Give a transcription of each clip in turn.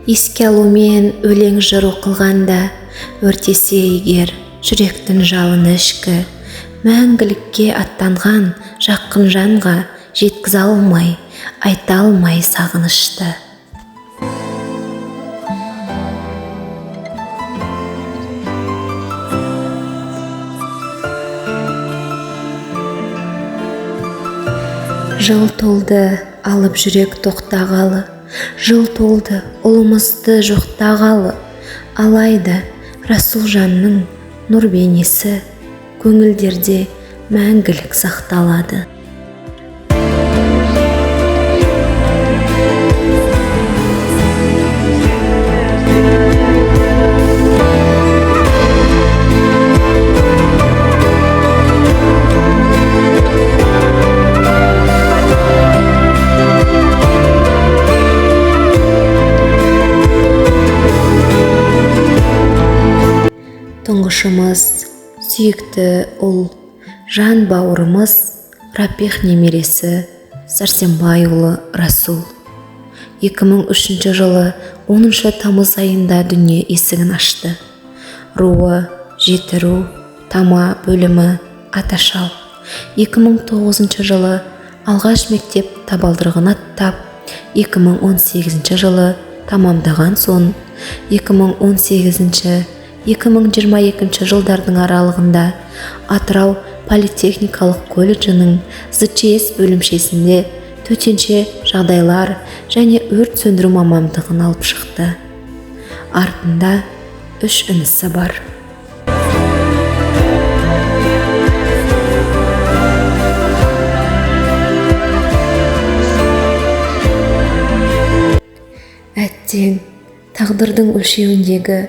еске алумен өлең жыр оқылғанда өртесе егер жүректің жалыны ішкі, мәңгілікке аттанған жақын жанға жеткізе алмай, айта алмай сағынышты. Жыл толды алып жүрек тоқтағалы, жыл толды ұлымызды жоқтағалы, алайда Расулжанның нұр бейнесі көңілдерде мәңгілік сақталады. Тұңғышымыз, сүйікті ұл, жан бауырымыз Рапих немересі Сәрсенбайұлы Расул 2003 жылы 10 тамыз айында дүние есігін ашты. Руы, жеті ру, тама бөлімі, Аташал. 2009 жылы алғаш мектеп табалдырығын аттап, 2018 жылы тамамдаған соң 2018-2022 жылдардың аралығында Атырау политехникалық колледжінің ЗЧС бөлімшесінде төтенше жағдайлар және өрт сөндіру мамандығын алып шықты. Артында 3 інісі бар. Әттең, тағдырдың өлшеуіндегі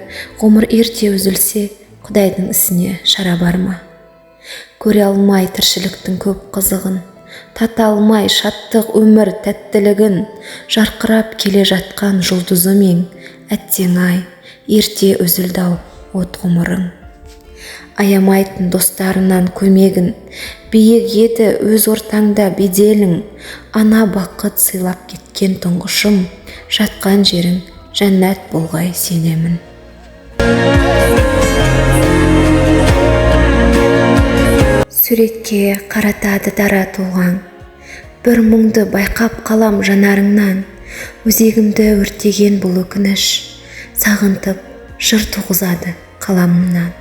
ғұмыр ерте үзілсе, Құдайдың ісіне шара бар ма? Көре алмай тіршіліктің көп қызығын, тата алмай шаттық өмір тәттілігін, жарқырап келе жатқан жұлдызы мен, әттең ай, ерте үзілді-ау от ғұмырың. Аямайтын достарынан көмегін, биік еді өз ортаңда беделің, ана бақыт сыйлап кеткен тұңғышым, жатқан жерің жәннат болғай сенемін. Суретке қаратады дара толған, бір мұңды байқап қалам жанарыңнан, өзегімді өртеген бұл өкініш, сағынтып жыр туғызады қаламымнан.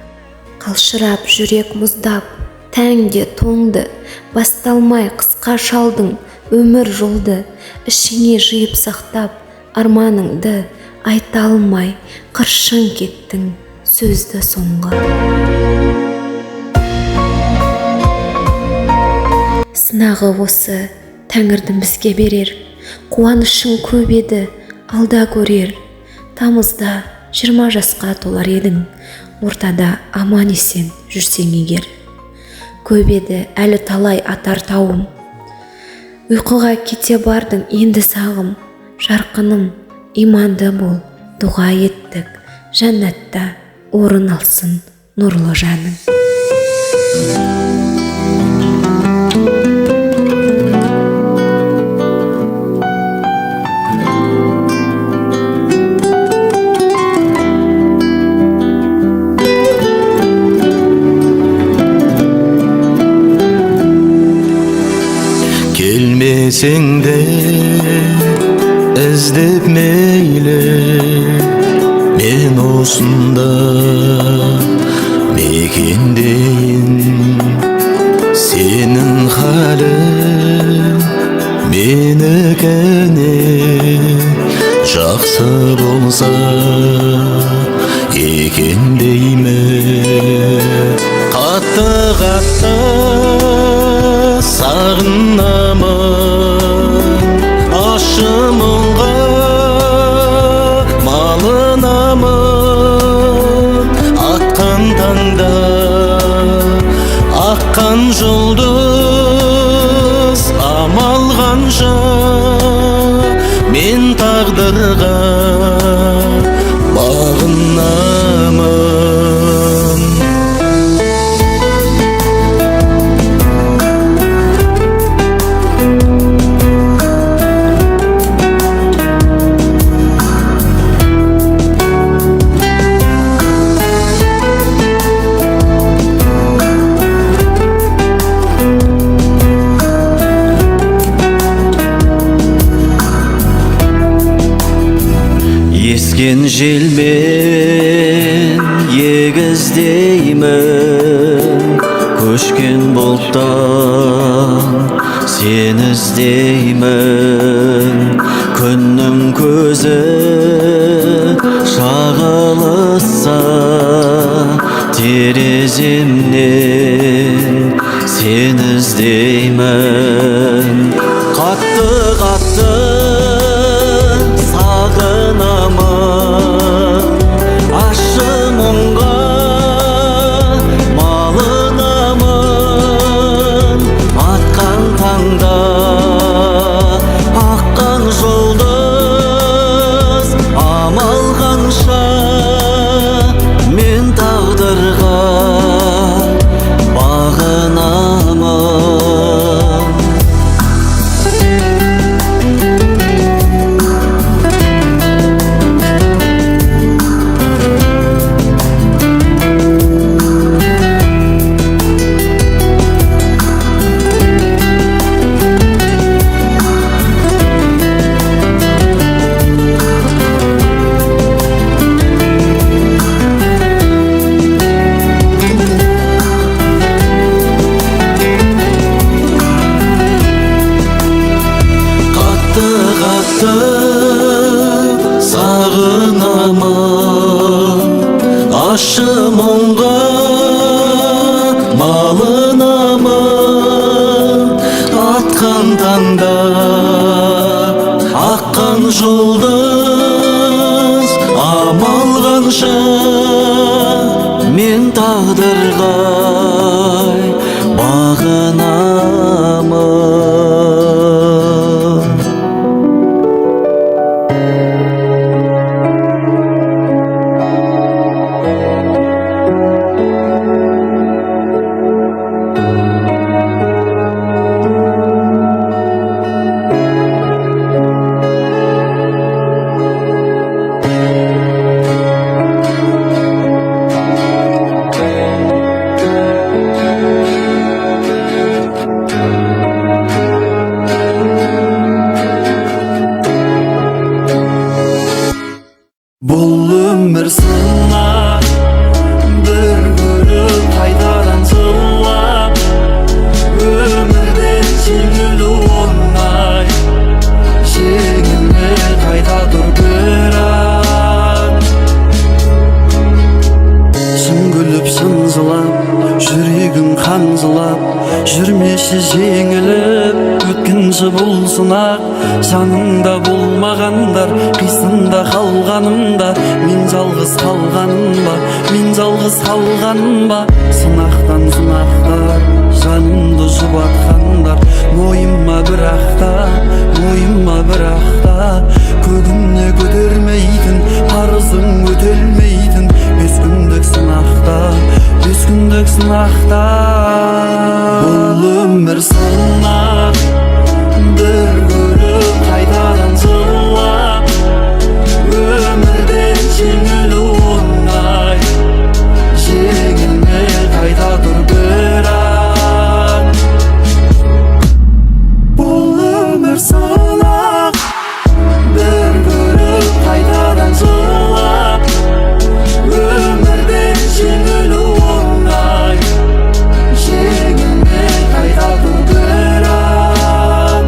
Қалшырап жүрек мұздап, тәңде тоңды, басталмай қысқа шалдың өмір жолды, ішіңе жиып сақтап, арманыңды айта алмай, қыршын кеттің сөзді соңғы. Сынағы осы Тәңірдің бізге берер, қуанышың көп еді, алда көрер. Тамызда 20 жасқа толар едің, ортада аман есен жүрсең егер. Көп еді әлі талай атар тауым, ұйқыға кете бардың енді сағым, жарқыным, иманды бол, дұға еттік, жәннатта орын алсын нұрлы жаның. Келмесең де іздеп мейлі, мен осында мекендейін. Сенің халің менікіне жақсы болса екен деймін. Қатты сағынамын, ащы мұңға малынамын. Атқан таңда аққан жұлдыз, амал қанша мен тағдырға бағынамын. Seni іздеймін күннің көзі шағылысса тереземнен сені іздеймін қатты қатты сағынамын ащы мұңға малынамын атқан таңда аққан жұлдыз амал қанша мен тағдырға бағынамын сағынамын ащы мұңға малынамын атқан таңда аққан жұлдыз амал қанша мен тағдырға бағынамын Бұл өмір сынақ бір күліп қайтадан жылап өмірден жеңілу оңай жеңілмей қайта тұр бірақ шын күліп шын жылап жүрегім қанжылап жүрмеші жеңіліп өткінші бұл сынақ жаныңда болмағандар қисында қалғанымда мен жалғыз қалғаным ба сынақтан сынақтар жанымды жұбатқандар мойыма бірақта көгімне көтермейтін парызың өтелмейтін бес күндік сынақта бұл өмір сынақ бір күліп қайтадан жылап өмірден жеңілу оңай жеңілмей қайта тұр бірақ бұл өмір сынақ бір күліп қайтадан жылап өмірден жеңілу оңай жеңілмей қайта тұр бірақ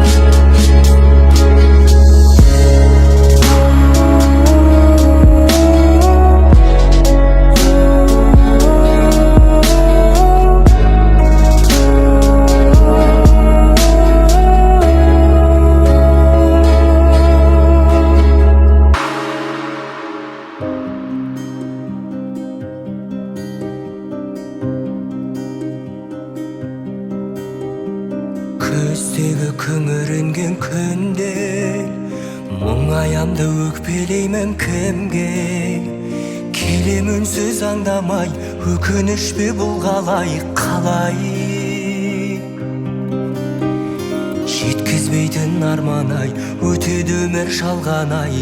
көздегі күңіренген күнде мұңаямды өкпелеймін кімге келем үнсіз аңдамай өкініш пе бұл қалай жеткізбейтін арман-ай өтеді өмір шалғанай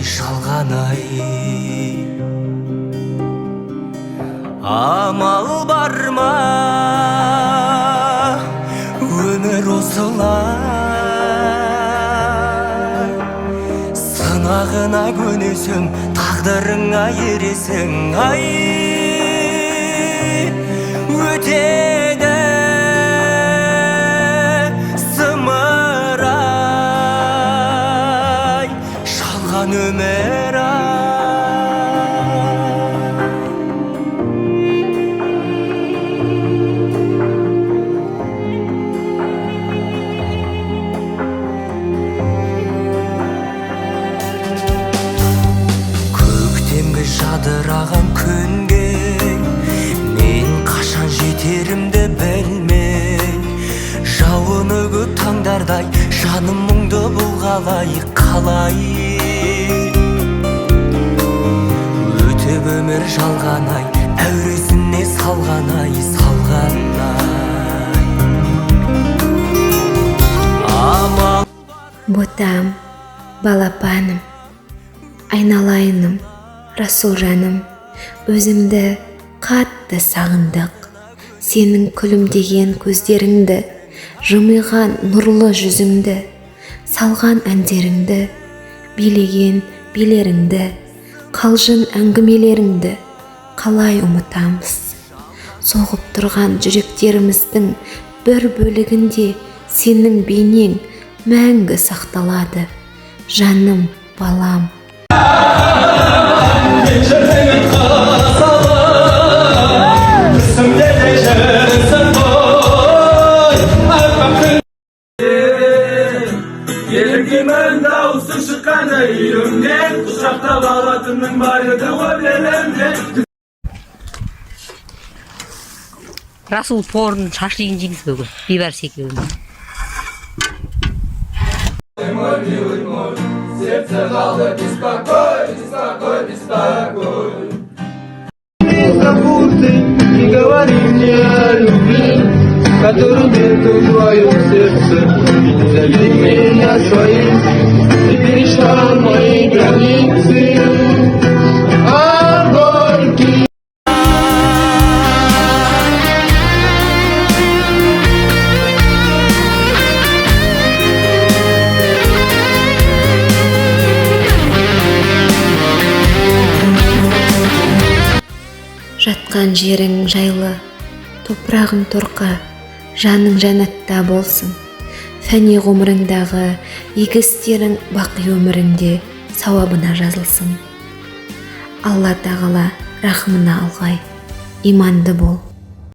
амал бар ма өмір осылай сынағына көнесің тағдырыңа ересің ай өтеді сымыр жан өмір көктемгі жадыраған күнге мен қашан жетерімді білмей жауыны көп таңдардай жаным мұңды бұлғалай қалай өтіп өмір жалғанай әуресіне салғанай амал Ботам, балапаным, айналайыным, расул жаным, өзімді қатты сағындық. Сенің күлімдеген көздеріңді, жымиған нұрлы жүзіңді, салған әндеріңді, билеген билеріңді, қалжың әңгімелеріңді қалай ұмытамыз. Соғып тұрған жүректеріміздің бір бөлігінде сенің бейнең мәңгі сақталады. Жаным, балам. Еркемен дауысы шыққанда үйімнен құшақтап алатының бар еді ойланамын. Расул порын шашлығын жейміз бүгін, бейбар секілді. Мой милый мой, сердце дало беспокой, беспокой, беспокой. Забудь и говори мне о любви, которую нету в твоем сердце. Зови меня своим, ты перешла мои границы. Огонь. Жатқан жерің жайлы, топырағың торқа, жаның жәннатта болсын. Фәни ғұмырыңдағы игі істерің бақи өміріңде сауабына жазылсын. Алла тағала рахымына алғай, иманды бол.